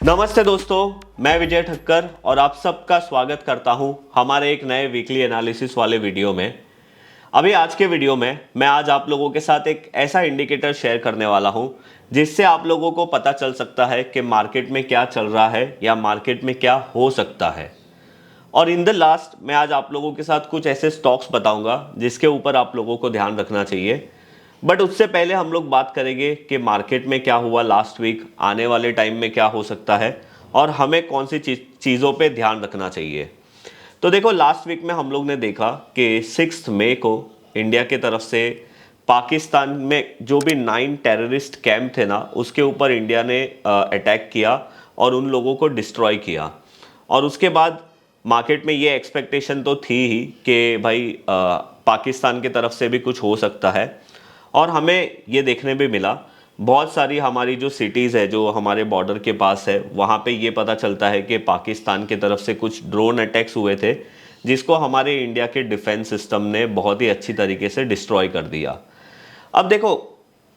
नमस्ते दोस्तों, मैं विजय ठक्कर और आप सबका स्वागत करता हूं हमारे एक नए वीकली एनालिसिस वाले वीडियो में। अभी आज के वीडियो में मैं आज आप लोगों के साथ एक ऐसा इंडिकेटर शेयर करने वाला हूं जिससे आप लोगों को पता चल सकता है कि मार्केट में क्या चल रहा है या मार्केट में क्या हो सकता है। और इन द लास्ट मैं आज आप लोगों के साथ कुछ ऐसे स्टॉक्स बताऊंगा जिसके ऊपर आप लोगों को ध्यान रखना चाहिए। बट उससे पहले हम लोग बात करेंगे कि मार्केट में क्या हुआ लास्ट वीक, आने वाले टाइम में क्या हो सकता है और हमें कौन सी चीज़ों पे ध्यान रखना चाहिए। तो देखो, लास्ट वीक में हम लोग ने देखा कि 6 मई को इंडिया की तरफ से पाकिस्तान में जो भी 9 टेररिस्ट कैंप थे ना, उसके ऊपर इंडिया ने अटैक किया और उन लोगों को डिस्ट्रॉय किया। और उसके बाद मार्केट में ये एक्सपेक्टेशन तो थी ही कि भाई पाकिस्तान की तरफ से भी कुछ हो सकता है। और हमें ये देखने भी मिला, बहुत सारी हमारी जो सिटीज़ है जो हमारे बॉर्डर के पास है, वहाँ पे ये पता चलता है कि पाकिस्तान की तरफ से कुछ ड्रोन अटैक्स हुए थे जिसको हमारे इंडिया के डिफेंस सिस्टम ने बहुत ही अच्छी तरीके से डिस्ट्रॉय कर दिया। अब देखो,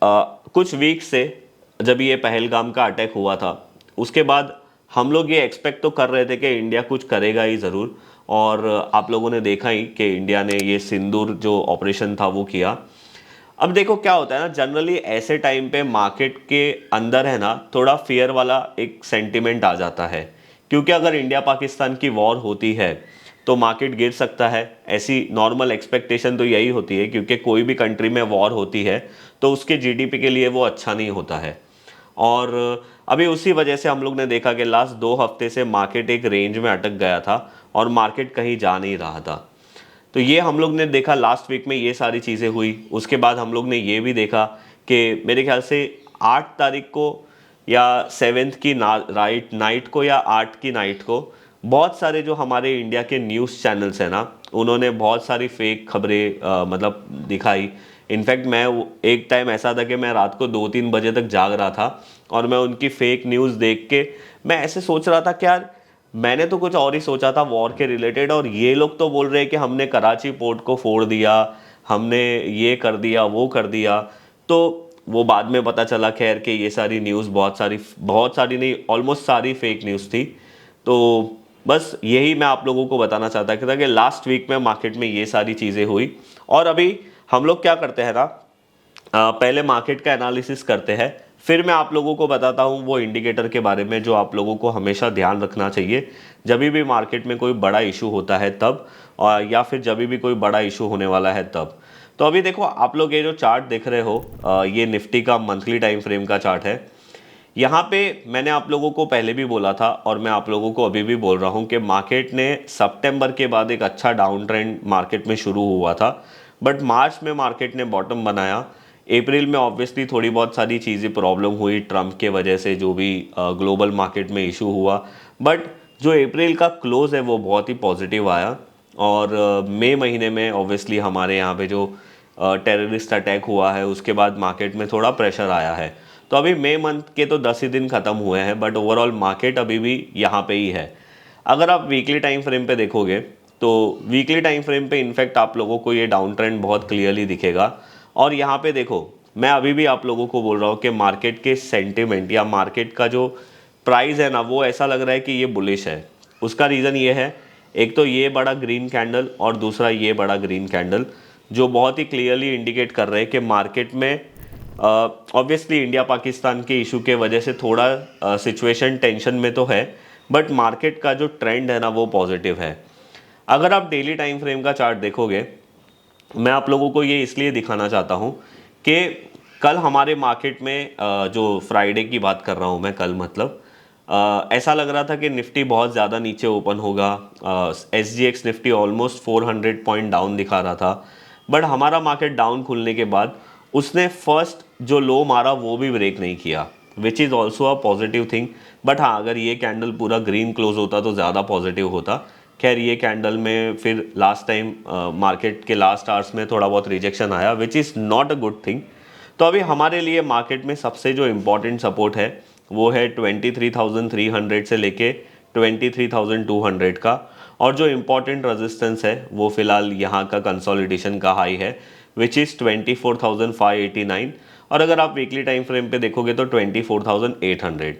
कुछ वीक से जब ये पहलगाम का अटैक हुआ था, उसके बाद हम लोग ये एक्सपेक्ट तो कर रहे थे कि इंडिया कुछ करेगा ही ज़रूर। और आप लोगों ने देखा ही कि इंडिया ने ये सिंदूर जो ऑपरेशन था वो किया। अब देखो क्या होता है ना, जनरली ऐसे टाइम पे मार्केट के अंदर है ना, थोड़ा फियर वाला एक सेंटिमेंट आ जाता है। क्योंकि अगर इंडिया पाकिस्तान की वॉर होती है तो मार्केट गिर सकता है, ऐसी नॉर्मल एक्सपेक्टेशन तो यही होती है। क्योंकि कोई भी कंट्री में वॉर होती है तो उसके जीडीपी के लिए वो अच्छा नहीं होता है। और अभी उसी वजह से हम लोग ने देखा कि लास्ट 2 हफ्ते से मार्केट एक रेंज में अटक गया था और मार्केट कहीं जा नहीं रहा था। तो ये हम लोग ने देखा लास्ट वीक में, ये सारी चीज़ें हुई। उसके बाद हम लोग ने ये भी देखा कि मेरे ख्याल से 8 तारीख को या 7th की राइट नाइट को या 8 की नाइट को बहुत सारे जो हमारे इंडिया के न्यूज़ चैनल्स हैं ना, उन्होंने बहुत सारी फेक खबरें मतलब दिखाई। इनफैक्ट मैं एक टाइम ऐसा था कि मैं रात को 2-3 बजे तक जाग रहा था और मैं उनकी फेक न्यूज़ देख के मैं ऐसे सोच रहा था कि यार, मैंने तो कुछ और ही सोचा था वॉर के रिलेटेड, और ये लोग तो बोल रहे हैं कि हमने कराची पोर्ट को फोड़ दिया, हमने ये कर दिया वो कर दिया। तो वो बाद में पता चला खैर कि ये सारी न्यूज़ बहुत सारी नहीं, ऑलमोस्ट सारी फेक न्यूज़ थी। तो बस यही मैं आप लोगों को बताना चाहता था कि लास्ट वीक में मार्केट में ये सारी चीज़ें हुई। और अभी हम लोग क्या करते हैं ना, पहले मार्केट का एनालिसिस करते हैं, फिर मैं आप लोगों को बताता हूँ वो इंडिकेटर के बारे में जो आप लोगों को हमेशा ध्यान रखना चाहिए जब भी मार्केट में कोई बड़ा इशू होता है तब, या फिर जब भी कोई बड़ा इशू होने वाला है तब। तो अभी देखो, आप लोग ये जो चार्ट देख रहे हो, ये निफ्टी का मंथली टाइम फ्रेम का चार्ट है। यहाँ पे मैंने आप लोगों को पहले भी बोला था और मैं आप लोगों को अभी भी बोल रहा हूँ कि मार्केट ने सितंबर के बाद एक अच्छा डाउन ट्रेंड मार्केट में शुरू हुआ था। बट मार्च में मार्केट ने बॉटम बनाया। अप्रैल में ऑब्वियसली थोड़ी बहुत सारी चीज़ें प्रॉब्लम हुई ट्रम्प के वजह से, जो भी ग्लोबल मार्केट में इशू हुआ। बट जो अप्रैल का क्लोज़ है वो बहुत ही पॉजिटिव आया। और मई महीने में ऑब्वियसली हमारे यहाँ पे जो टेररिस्ट अटैक हुआ है उसके बाद मार्केट में थोड़ा प्रेशर आया है। तो अभी मई मंथ के तो 10 ही दिन ख़त्म हुए हैं, बट ओवरऑल मार्केट अभी भी यहाँ पे ही है। अगर आप वीकली टाइम फ्रेम पे देखोगे तो वीकली टाइम फ्रेम पे इनफैक्ट आप लोगों को ये डाउन ट्रेंड बहुत क्लियरली दिखेगा। और यहाँ पे देखो, मैं अभी भी आप लोगों को बोल रहा हूँ कि मार्केट के सेंटिमेंट या मार्केट का जो प्राइस है ना, वो ऐसा लग रहा है कि ये बुलिश है। उसका रीज़न ये है, एक तो ये बड़ा ग्रीन कैंडल और दूसरा ये बड़ा ग्रीन कैंडल, जो बहुत ही क्लियरली इंडिकेट कर रहे हैं कि मार्केट में ऑब्वियसली इंडिया पाकिस्तान के इशू के वजह से थोड़ा सिचुएशन टेंशन में तो है, बट मार्केट का जो ट्रेंड है ना वो पॉजिटिव है। अगर आप डेली टाइम फ्रेम का चार्ट देखोगे, मैं आप लोगों को ये इसलिए दिखाना चाहता हूँ कि कल हमारे मार्केट में जो फ्राइडे की बात कर रहा हूँ मैं, कल मतलब ऐसा लग रहा था कि निफ्टी बहुत ज़्यादा नीचे ओपन होगा। SGX Nifty almost 400 point down दिखा रहा था। बट हमारा मार्केट डाउन खुलने के बाद उसने फर्स्ट जो लो मारा वो भी ब्रेक नहीं किया, which is also a positive thing. But हाँ, अगर ये कैंडल पूरा ग्रीन क्लोज होता तो ज़्यादा पॉजिटिव होता। खैर, ये कैंडल में फिर लास्ट टाइम मार्केट के लास्ट आवर्स में थोड़ा बहुत रिजेक्शन आया, which is not a good thing. तो अभी हमारे लिए मार्केट में सबसे जो इम्पोर्टेंट सपोर्ट है वो है 23,300 से लेके 23,200 का। और जो इम्पोर्टेंट रेजिस्टेंस है वो फिलहाल यहाँ का कंसोलिडेशन का हाई है, विच इज़ 24,589। और अगर आप वीकली टाइम फ्रेम पे देखोगे तो 24,800।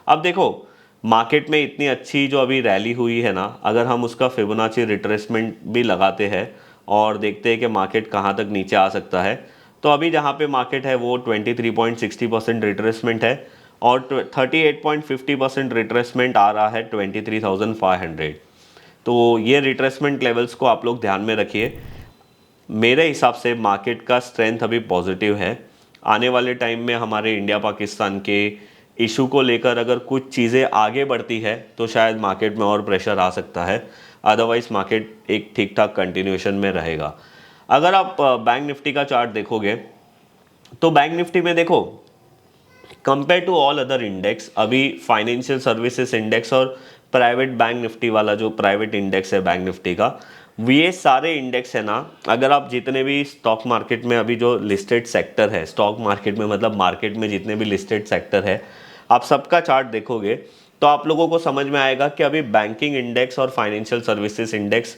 अब देखो, मार्केट में इतनी अच्छी जो अभी रैली हुई है ना, अगर हम उसका फिबोनाची रिट्रेसमेंट भी लगाते हैं और देखते हैं कि मार्केट कहाँ तक नीचे आ सकता है, तो अभी जहाँ पे मार्केट है वो 23.60% रिट्रेसमेंट है और 38.50% रिट्रेसमेंट आ रहा है 23,500। तो ये रिट्रेसमेंट लेवल्स को आप लोग ध्यान में रखिए। मेरे हिसाब से मार्केट का स्ट्रेंथ अभी पॉजिटिव है। आने वाले टाइम में हमारे इंडिया पाकिस्तान के इशू को लेकर अगर कुछ चीज़ें आगे बढ़ती है तो शायद मार्केट में और प्रेशर आ सकता है, अदरवाइज मार्केट एक ठीक ठाक कंटिन्यूएशन में रहेगा। अगर आप बैंक निफ्टी का चार्ट देखोगे तो बैंक निफ्टी में देखो, compare to all other index, अभी फाइनेंशियल सर्विसेज इंडेक्स और प्राइवेट बैंक निफ्टी वाला जो प्राइवेट इंडेक्स है बैंक निफ्टी का, ये सारे इंडेक्स है ना, अगर आप जितने भी स्टॉक मार्केट में अभी जो लिस्टेड सेक्टर है, स्टॉक मार्केट में मतलब मार्केट में जितने भी लिस्टेड सेक्टर है, आप सबका चार्ट देखोगे तो आप लोगों को समझ में आएगा कि अभी बैंकिंग इंडेक्स और financial services index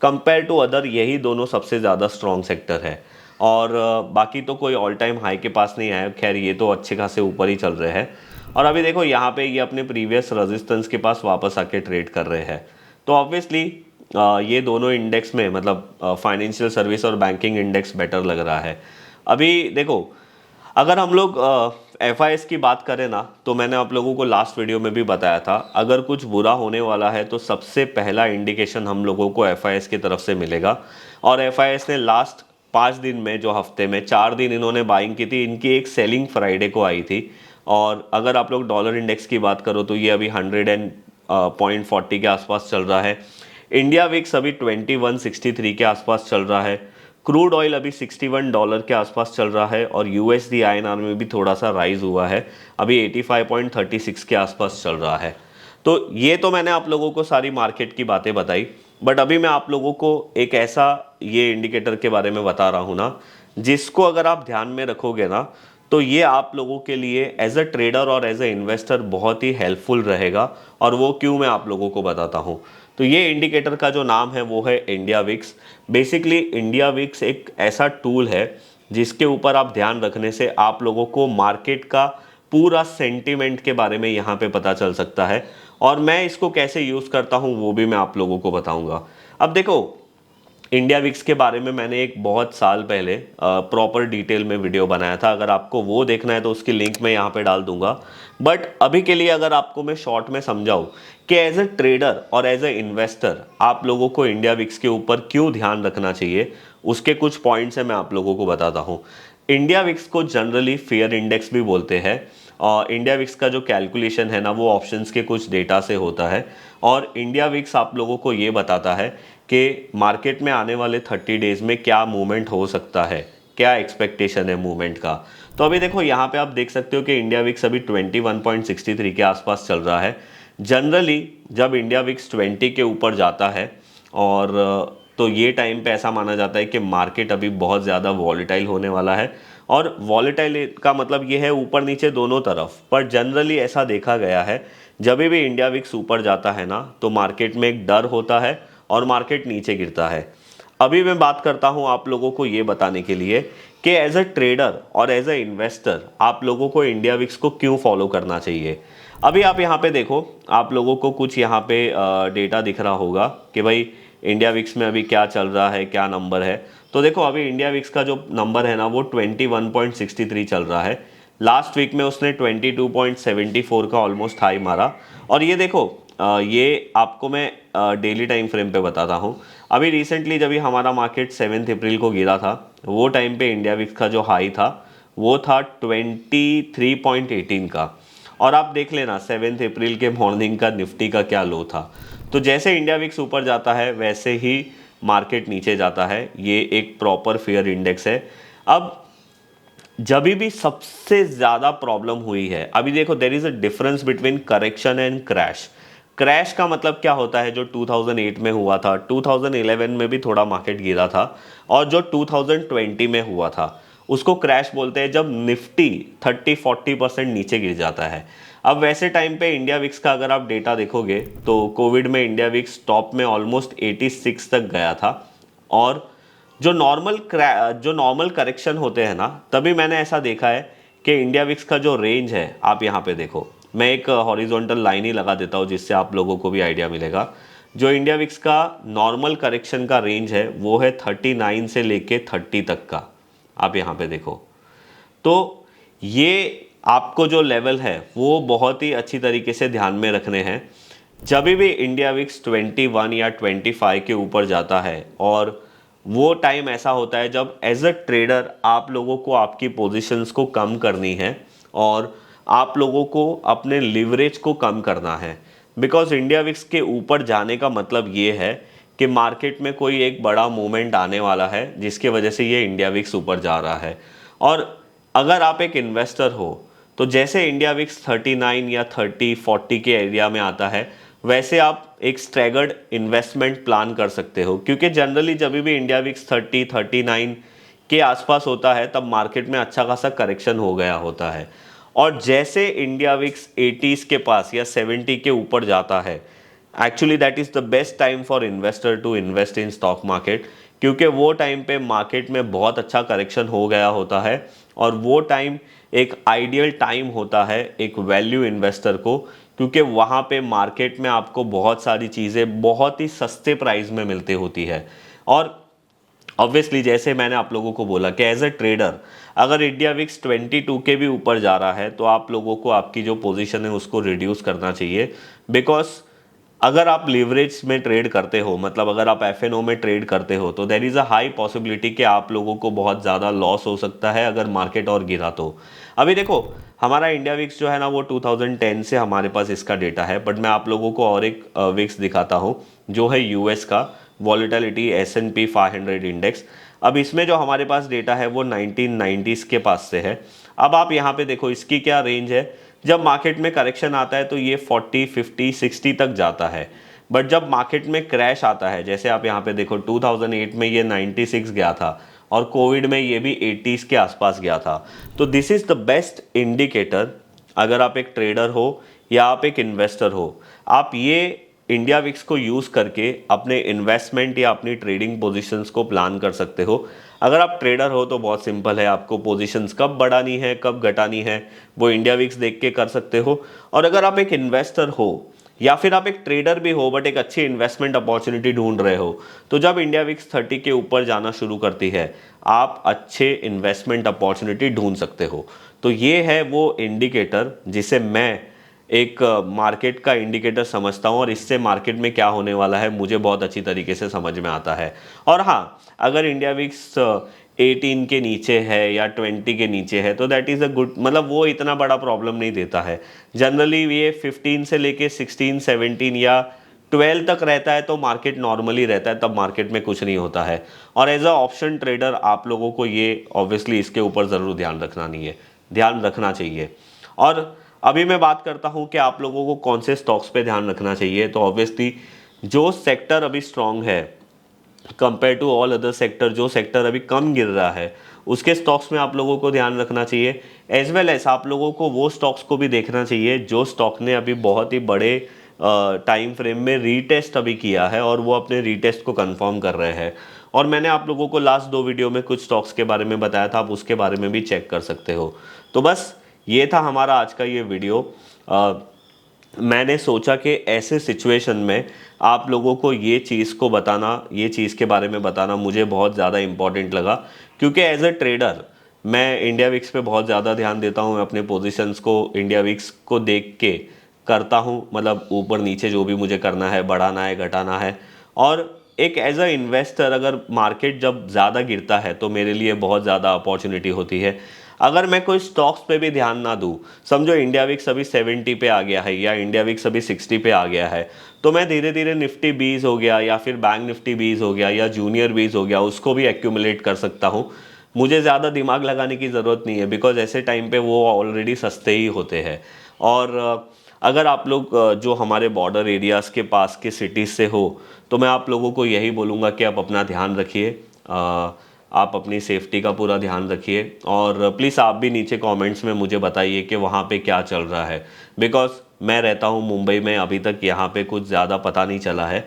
compare to other यही दोनों सबसे ज़्यादा स्ट्रॉन्ग सेक्टर है। और बाकी तो कोई ऑल टाइम हाई के पास नहीं आया, खैर ये तो अच्छे खासे ऊपर ही चल रहे हैं। और अभी देखो यहाँ पे ये अपने प्रीवियस रेजिस्टेंस के पास वापस आके ट्रेड कर रहे हैं। तो ऑब्वियसली ये दोनों इंडेक्स में मतलब फाइनेंशियल सर्विस और बैंकिंग इंडेक्स बेटर लग रहा है। अभी देखो, अगर हम लोग FIS की बात करें ना, तो मैंने आप लोगों को लास्ट वीडियो में भी बताया था, अगर कुछ बुरा होने वाला है तो सबसे पहला इंडिकेशन हम लोगों को FIS की तरफ से मिलेगा। और FIS ने लास्ट 5 दिन में, जो हफ्ते में 4 दिन इन्होंने बाइंग की थी, इनकी एक सेलिंग फ्राइडे को आई थी। और अगर आप लोग डॉलर इंडेक्स की बात करो तो ये अभी 100.40 के आसपास चल रहा है। इंडिया विक्स अभी 2163 के आसपास चल रहा है। क्रूड ऑयल अभी $61 के आसपास चल रहा है और USD INR में भी थोड़ा सा राइज हुआ है, अभी 85.36 के आसपास चल रहा है। तो ये तो मैंने आप लोगों को सारी मार्केट की बातें बताई, बट अभी मैं आप लोगों को एक ऐसा ये इंडिकेटर के बारे में बता रहा हूँ ना, जिसको अगर आप ध्यान में रखोगे ना, तो ये आप लोगों के लिए एज अ ट्रेडर और एज अ इन्वेस्टर बहुत ही हेल्पफुल रहेगा। और वो क्यों, मैं आप लोगों को बताता हूँ। तो ये इंडिकेटर का जो नाम है वो है India VIX. Basically India VIX एक ऐसा टूल है जिसके ऊपर आप ध्यान रखने से आप लोगों को मार्केट का पूरा सेंटीमेंट के बारे में यहाँ पे पता चल सकता है। और मैं इसको कैसे यूज़ करता हूँ वो भी मैं आप लोगों को बताऊँगा। अब देखो, इंडिया विक्स के बारे में मैंने एक बहुत साल पहले प्रॉपर डिटेल में वीडियो बनाया था, अगर आपको वो देखना है तो उसकी लिंक मैं यहाँ पे डाल दूंगा। बट अभी के लिए अगर आपको मैं शॉर्ट में समझाऊँ कि एज अ ट्रेडर और एज अ इन्वेस्टर आप लोगों को इंडिया विक्स के ऊपर क्यों ध्यान रखना चाहिए, उसके कुछ पॉइंट्स है मैं आप लोगों को बताता हूँ। इंडिया विक्स को जनरली फेयर इंडेक्स भी बोलते हैं। और इंडिया विक्स का जो कैलकुलेशन है ना, वो ऑप्शंस के कुछ डेटा से होता है। और इंडिया विक्स आप लोगों को ये बताता है कि मार्केट में आने वाले 30 डेज में क्या मूवमेंट हो सकता है, क्या एक्सपेक्टेशन है मूवमेंट का। तो अभी देखो यहाँ पे आप देख सकते हो कि इंडिया विक्स अभी 21.63 के आसपास चल रहा है। जनरली जब इंडिया विक्स 20 के ऊपर जाता है और तो ये टाइम पे ऐसा माना जाता है कि मार्केट अभी बहुत ज़्यादा वॉलेटाइल होने वाला है। और वॉलेटाइल का मतलब ये है ऊपर नीचे दोनों तरफ, पर जनरली ऐसा देखा गया है जब भी इंडिया विक्स ऊपर जाता है ना, तो मार्केट में एक डर होता है और मार्केट नीचे गिरता है। अभी मैं बात करता हूं आप लोगों को ये बताने के लिए कि एज अ ट्रेडर और एज अ इन्वेस्टर आप लोगों को इंडिया विक्स को क्यों फॉलो करना चाहिए। अभी आप यहाँ पे देखो, आप लोगों को कुछ यहाँ पे डेटा दिख रहा होगा कि भाई इंडिया विक्स में अभी क्या चल रहा है, क्या नंबर है। तो देखो अभी इंडिया विक्स का जो नंबर है ना, वो 21.63 चल रहा है। लास्ट वीक में उसने 22.74 का ऑलमोस्ट हाई मारा। और ये देखो, ये आपको मैं डेली टाइम फ्रेम पे बताता हूँ। अभी रिसेंटली जब भी हमारा मार्केट 7 अप्रैल को गिरा था, वो टाइम पे इंडिया विक्स का जो हाई था वो था 23.18 का। और आप देख लेना 7 अप्रैल के मॉर्निंग का निफ्टी का क्या लो था। तो जैसे इंडिया विक्स ऊपर जाता है वैसे ही मार्केट नीचे जाता है। ये एक प्रॉपर फेयर इंडेक्स है। अब जब भी सबसे ज़्यादा प्रॉब्लम हुई है, अभी देखो there is a difference between correction and crash. Crash का मतलब क्या होता है, जो 2008 में हुआ था, 2011 में भी थोड़ा मार्केट गिरा था, और जो 2020 में हुआ था उसको क्रैश बोलते हैं, जब निफ्टी 30-40% नीचे गिर जाता है। अब वैसे टाइम पे इंडिया विक्स का अगर आप डेटा देखोगे तो कोविड में इंडिया विक्स टॉप में ऑलमोस्ट 86 तक गया था। और जो नॉर्मल करेक्शन होते हैं ना, तभी मैंने ऐसा देखा है कि इंडिया विक्स का जो रेंज है, आप यहाँ पे देखो, मैं एक हॉरिजॉन्टल लाइन ही लगा देता हूँ जिससे आप लोगों को भी आइडिया मिलेगा। जो इंडिया विक्स का नॉर्मल करेक्शन का रेंज है वो है 39 से लेके 30 तक का। आप यहाँ पे देखो तो ये आपको जो लेवल है वो बहुत ही अच्छी तरीके से ध्यान में रखने हैं। जब भी इंडिया विक्स 21 या 25 के ऊपर जाता है और वो टाइम ऐसा होता है जब एज अ ट्रेडर आप लोगों को आपकी पोजीशंस को कम करनी है और आप लोगों को अपने लिवरेज को कम करना है। बिकॉज इंडिया विक्स के ऊपर जाने का मतलब ये है कि मार्केट में कोई एक बड़ा मूवमेंट आने वाला है जिसके वजह से ये इंडिया विक्स ऊपर जा रहा है। और अगर आप एक इन्वेस्टर हो तो जैसे इंडिया विक्स 39 या 30-40 के एरिया में आता है वैसे आप एक स्ट्रैगर्ड इन्वेस्टमेंट प्लान कर सकते हो, क्योंकि जनरली जब भी इंडिया विक्स 30-39 के आसपास होता है तब मार्केट में अच्छा खासा करेक्शन हो गया होता है। और जैसे इंडिया विक्स 80s के पास या 70 के ऊपर जाता है, actually that is the best time for investor to invest in stock market, क्योंकि वो टाइम पे मार्केट में बहुत अच्छा करेक्शन हो गया होता है और वो टाइम एक आइडियल टाइम होता है एक वैल्यू इन्वेस्टर को, क्योंकि वहाँ पे मार्केट में आपको बहुत सारी चीज़ें बहुत ही सस्ते प्राइस में मिलती होती है। और ऑब्वियसली जैसे मैंने आप लोगों को बोला कि एज अ ट्रेडर अगर इंडिया विक्स 22 के भी ऊपर जा रहा है तो आप लोगों को आपकी जो पोजीशन है उसको रिड्यूस करना चाहिए। बिकॉज अगर आप लिवरेज में ट्रेड करते हो, मतलब अगर आप एफएनओ में ट्रेड करते हो, तो there is a high possibility कि आप लोगों को बहुत ज़्यादा लॉस हो सकता है अगर मार्केट और गिरा तो। अभी देखो हमारा इंडिया विक्स जो है ना वो 2010 से हमारे पास इसका डेटा है, बट मैं आप लोगों को और एक विक्स दिखाता हूँ जो है यूएस का वॉलेटिलिटी S&P 500 इंडेक्स। अब इसमें जो हमारे पास डेटा है वो 1990s के पास से है। अब आप यहाँ पे देखो इसकी क्या रेंज है। जब मार्केट में करेक्शन आता है तो ये 40, 50, 60 तक जाता है, बट जब मार्केट में क्रैश आता है, जैसे आप यहाँ पे देखो 2008 में ये 96 गया था और कोविड में ये भी 80s के आसपास गया था। तो this is the best indicator, अगर आप एक ट्रेडर हो या आप एक इन्वेस्टर हो, आप ये इंडिया विक्स को यूज़ करके अपने इन्वेस्टमेंट या अपनी ट्रेडिंग पोजीशंस को प्लान कर सकते हो। अगर आप ट्रेडर हो तो बहुत सिंपल है, आपको पोजीशंस कब बढ़ानी है कब घटानी है वो इंडिया विक्स देख के कर सकते हो। और अगर आप एक इन्वेस्टर हो या फिर आप एक ट्रेडर भी हो बट एक अच्छी इन्वेस्टमेंट अपॉर्चुनिटी ढूंढ रहे हो, तो जब इंडिया विक्स 30 के ऊपर जाना शुरू करती है आप अच्छे इन्वेस्टमेंट अपॉर्चुनिटी ढूंढ सकते हो। तो ये है वो इंडिकेटर जिसे मैं एक मार्केट का इंडिकेटर समझता हूँ और इससे मार्केट में क्या होने वाला है मुझे बहुत अच्छी तरीके से समझ में आता है। और हाँ, अगर इंडिया विक्स 18 के नीचे है या 20 के नीचे है तो दैट इज़ अ गुड, मतलब वो इतना बड़ा प्रॉब्लम नहीं देता है। जनरली ये 15 से लेके 16, 17 या 12 तक रहता है तो मार्केट नॉर्मली रहता है, तब मार्केट में कुछ नहीं होता है। और एज अ ऑप्शन ट्रेडर आप लोगों को ये ऑब्वियसली इसके ऊपर ज़रूर ध्यान रखना चाहिए। और अभी मैं बात करता हूं कि आप लोगों को कौन से स्टॉक्स पे ध्यान रखना चाहिए। तो ऑब्वियसली जो सेक्टर अभी स्ट्रांग है compare to all other sector, जो सेक्टर अभी कम गिर रहा है उसके स्टॉक्स में आप लोगों को ध्यान रखना चाहिए। एज वेल एज आप लोगों को वो स्टॉक्स को भी देखना चाहिए जो स्टॉक ने अभी बहुत ही बड़े टाइम फ्रेम में रीटेस्ट अभी किया है और वो अपने रीटेस्ट को कंफर्म कर रहे हैं। और मैंने आप लोगों को लास्ट 2 वीडियो में कुछ स्टॉक्स के बारे में बताया था, आप उसके बारे में भी चेक कर सकते हो। तो बस ये था हमारा आज का ये वीडियो। मैंने सोचा कि ऐसे सिचुएशन में आप लोगों को ये चीज़ को बताना, ये चीज़ के बारे में बताना मुझे बहुत ज़्यादा इम्पॉर्टेंट लगा, क्योंकि एज अ ट्रेडर मैं इंडिया विक्स पे बहुत ज़्यादा ध्यान देता हूँ। अपने पोजीशंस को इंडिया विक्स को देख के करता हूँ, मतलब ऊपर नीचे जो भी मुझे करना है, बढ़ाना है घटाना है। और एक एज अ इन्वेस्टर अगर मार्केट जब ज़्यादा गिरता है तो मेरे लिए बहुत ज़्यादा अपॉर्चुनिटी होती है। अगर मैं कोई स्टॉक्स पे भी ध्यान ना दूँ, समझो इंडिया विक्स अभी 70 पे आ गया है या इंडिया विक्स अभी 60 पे आ गया है, तो मैं धीरे धीरे निफ्टी 20 हो गया या फिर बैंक निफ्टी 20 हो गया या जूनियर 20 हो गया उसको भी एक्यूमुलेट कर सकता हूँ। मुझे ज़्यादा दिमाग लगाने की ज़रूरत नहीं है, बिकॉज ऐसे टाइम पे वो ऑलरेडी सस्ते ही होते हैं। और अगर आप लोग जो हमारे बॉर्डर एरियाज़ के पास के सिटीज़ से हो तो मैं आप लोगों को यही बोलूँगा कि आप अपना ध्यान रखिए, आप अपनी सेफ्टी का पूरा ध्यान रखिए। और प्लीज़ आप भी नीचे कमेंट्स में मुझे बताइए कि वहाँ पे क्या चल रहा है, बिकॉज मैं रहता हूँ मुंबई में, अभी तक यहाँ पे कुछ ज़्यादा पता नहीं चला है।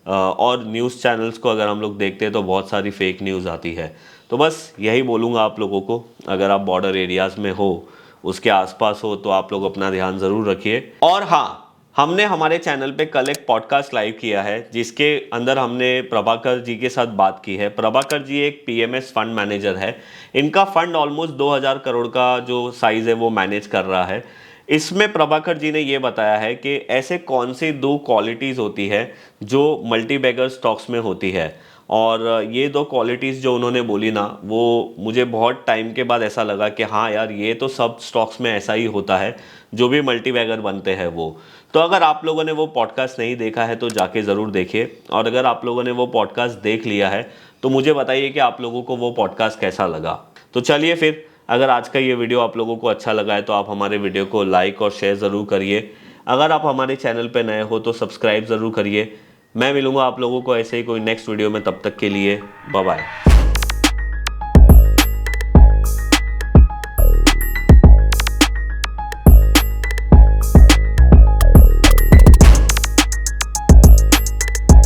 और न्यूज़ चैनल्स को अगर हम लोग देखते हैं तो बहुत सारी फेक न्यूज़ आती है। तो बस यही बोलूँगा आप लोगों को, अगर आप बॉर्डर एरियाज़ में हो उसके आसपास हो तो आप लोग अपना ध्यान ज़रूर रखिए। और हाँ, हमने हमारे चैनल पे कल एक पॉडकास्ट लाइव किया है जिसके अंदर हमने प्रभाकर जी के साथ बात की है। प्रभाकर जी एक पीएमएस फंड मैनेजर है। इनका फंड ऑलमोस्ट 2000 करोड़ का जो साइज़ है वो मैनेज कर रहा है। इसमें प्रभाकर जी ने ये बताया है कि ऐसे कौन सी 2 क्वालिटीज़ होती है जो मल्टी बैगर स्टॉक्स में होती है। और ये 2 क्वालिटीज़ जो उन्होंने बोली ना, वो मुझे बहुत टाइम के बाद ऐसा लगा कि हाँ यार, ये तो सब स्टॉक्स में ऐसा ही होता है जो भी मल्टी बैगर बनते हैं वो। तो अगर आप लोगों ने वो पॉडकास्ट नहीं देखा है तो जाके ज़रूर देखिए, और अगर आप लोगों ने वो पॉडकास्ट देख लिया है तो मुझे बताइए कि आप लोगों को वो पॉडकास्ट कैसा लगा। तो चलिए फिर, अगर आज का ये वीडियो आप लोगों को अच्छा लगा है तो आप हमारे वीडियो को लाइक और शेयर ज़रूर करिए। अगर आप हमारे चैनल पर नए हो तो सब्सक्राइब ज़रूर करिए। मैं मिलूंगा आप लोगों को ऐसे ही कोई नेक्स्ट वीडियो में, तब तक के लिए बाय बाय।